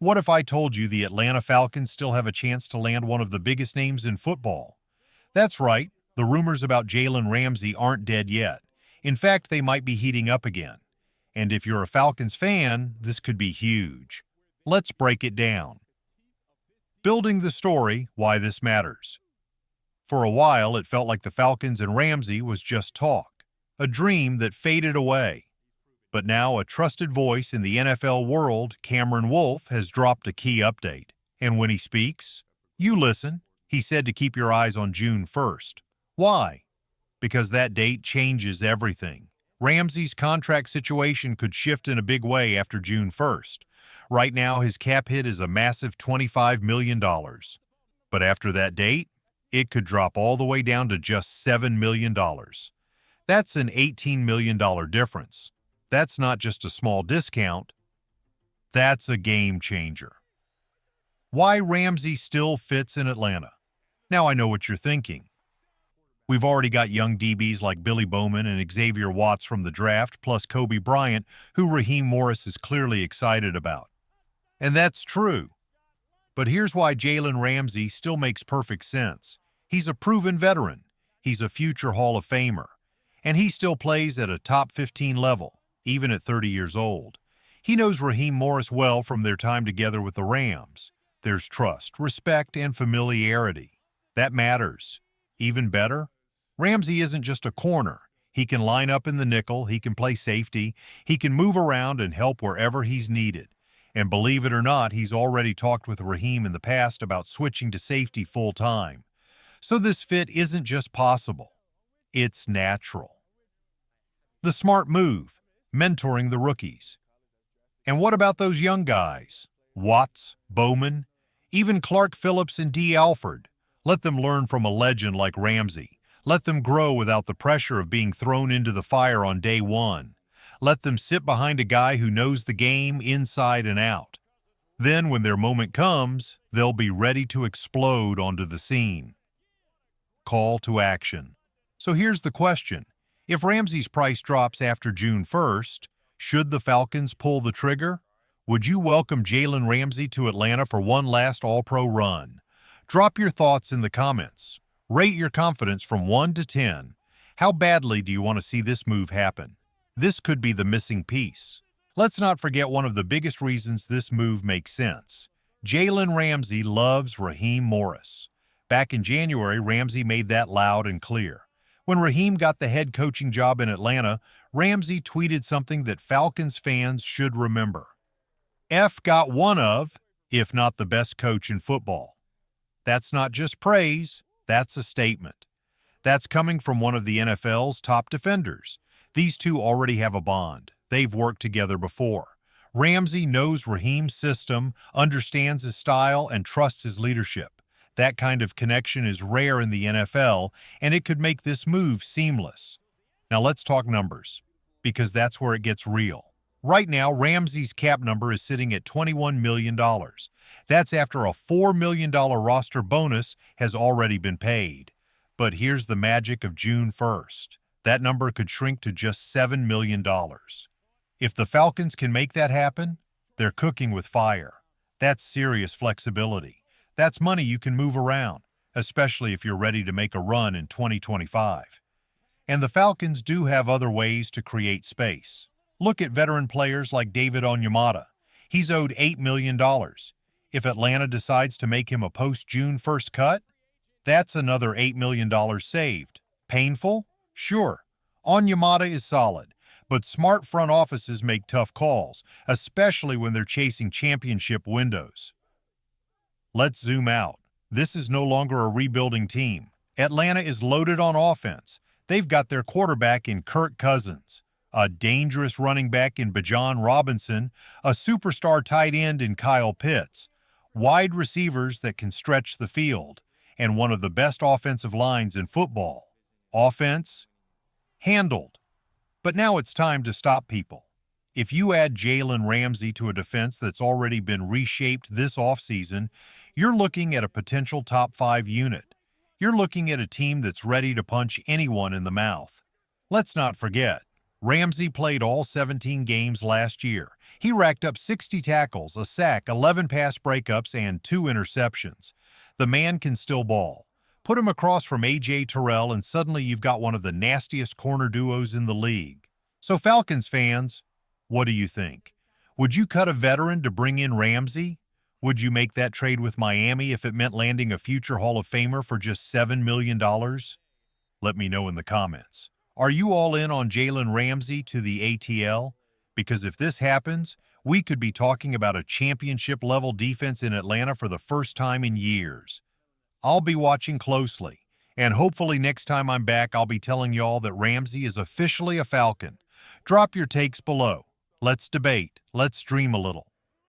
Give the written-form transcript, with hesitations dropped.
What if I told you the Atlanta Falcons still have a chance to land one of the biggest names in football? That's right, the rumors about Jalen Ramsey aren't dead yet. In fact, they might be heating up again. And if you're a Falcons fan, this could be huge. Let's break it down. Building the story, why this matters. For a while, it felt like the Falcons and Ramsey was just talk, a dream that faded away. But now a trusted voice in the NFL world, Cameron Wolfe, has dropped a key update. And when he speaks, you listen. He said to keep your eyes on June 1st. Why? Because that date changes everything. Ramsey's contract situation could shift in a big way after June 1st. Right now, his cap hit is a massive $25 million. But after that date, it could drop all the way down to just $7 million. That's an $18 million difference. That's not just a small discount. That's a game changer. Why Ramsey still fits in Atlanta? Now I know what you're thinking. We've already got young DBs like Billy Bowman and Xavier Watts from the draft, plus Kobe Bryant, who Raheem Morris is clearly excited about. And that's true. But here's why Jalen Ramsey still makes perfect sense. He's a proven veteran. He's a future Hall of Famer. And he still plays at a top 15 level, even at 30 years old. He knows Raheem Morris well from their time together with the Rams. There's trust, respect, and familiarity. That matters. Even better, Ramsey isn't just a corner. He can line up in the nickel, he can play safety, he can move around and help wherever he's needed. And believe it or not, he's already talked with Raheem in the past about switching to safety full-time. So this fit isn't just possible, it's natural. The smart move, mentoring the rookies. And what about those young guys? Watts, Bowman, even Clark Phillips and D. Alford. Let them learn from a legend like Ramsey. Let them grow without the pressure of being thrown into the fire on day one. Let them sit behind a guy who knows the game inside and out. Then, when their moment comes, they'll be ready to explode onto the scene. Call to action. So here's the question. If Ramsey's price drops after June 1st, should the Falcons pull the trigger? Would you welcome Jalen Ramsey to Atlanta for one last All-Pro run? Drop your thoughts in the comments. Rate your confidence from 1 to 10. How badly do you want to see this move happen? This could be the missing piece. Let's not forget one of the biggest reasons this move makes sense. Jalen Ramsey loves Raheem Morris. Back in January, Ramsey made that loud and clear. When Raheem got the head coaching job in Atlanta, Ramsey tweeted something that Falcons fans should remember. F got one of, if not the best coach in football. That's not just praise, that's a statement. That's coming from one of the NFL's top defenders. These two already have a bond. They've worked together before. Ramsey knows Raheem's system, understands his style, and trusts his leadership. That kind of connection is rare in the NFL, and it could make this move seamless. Now let's talk numbers, because that's where it gets real. Right now, Ramsey's cap number is sitting at $21 million. That's after a $4 million roster bonus has already been paid. But here's the magic of June 1st. That number could shrink to just $7 million. If the Falcons can make that happen, they're cooking with fire. That's serious flexibility. That's money you can move around, especially if you're ready to make a run in 2025. And the Falcons do have other ways to create space. Look at veteran players like David Onyemata. He's owed $8 million. If Atlanta decides to make him a post-June 1st cut, that's another $8 million saved. Painful? Sure. Onyemata is solid, but smart front offices make tough calls, especially when they're chasing championship windows. Let's zoom out. This is no longer a rebuilding team. Atlanta is loaded on offense. They've got their quarterback in Kirk Cousins, a dangerous running back in Bijan Robinson, a superstar tight end in Kyle Pitts, wide receivers that can stretch the field, and one of the best offensive lines in football. Offense handled. But now it's time to stop people. If you add Jalen Ramsey to a defense that's already been reshaped this offseason, you're looking at a potential top 5 unit. You're looking at a team that's ready to punch anyone in the mouth. Let's not forget, Ramsey played all 17 games last year. He racked up 60 tackles, a sack, 11 pass breakups, and 2 interceptions. The man can still ball. Put him across from A.J. Terrell, and suddenly you've got one of the nastiest corner duos in the league. So Falcons fans, what do you think? Would you cut a veteran to bring in Ramsey? Would you make that trade with Miami if it meant landing a future Hall of Famer for just $7 million? Let me know in the comments. Are you all in on Jalen Ramsey to the ATL? Because if this happens, we could be talking about a championship-level defense in Atlanta for the first time in years. I'll be watching closely, and hopefully next time I'm back, I'll be telling y'all that Ramsey is officially a Falcon. Drop your takes below. Let's debate. Let's dream a little.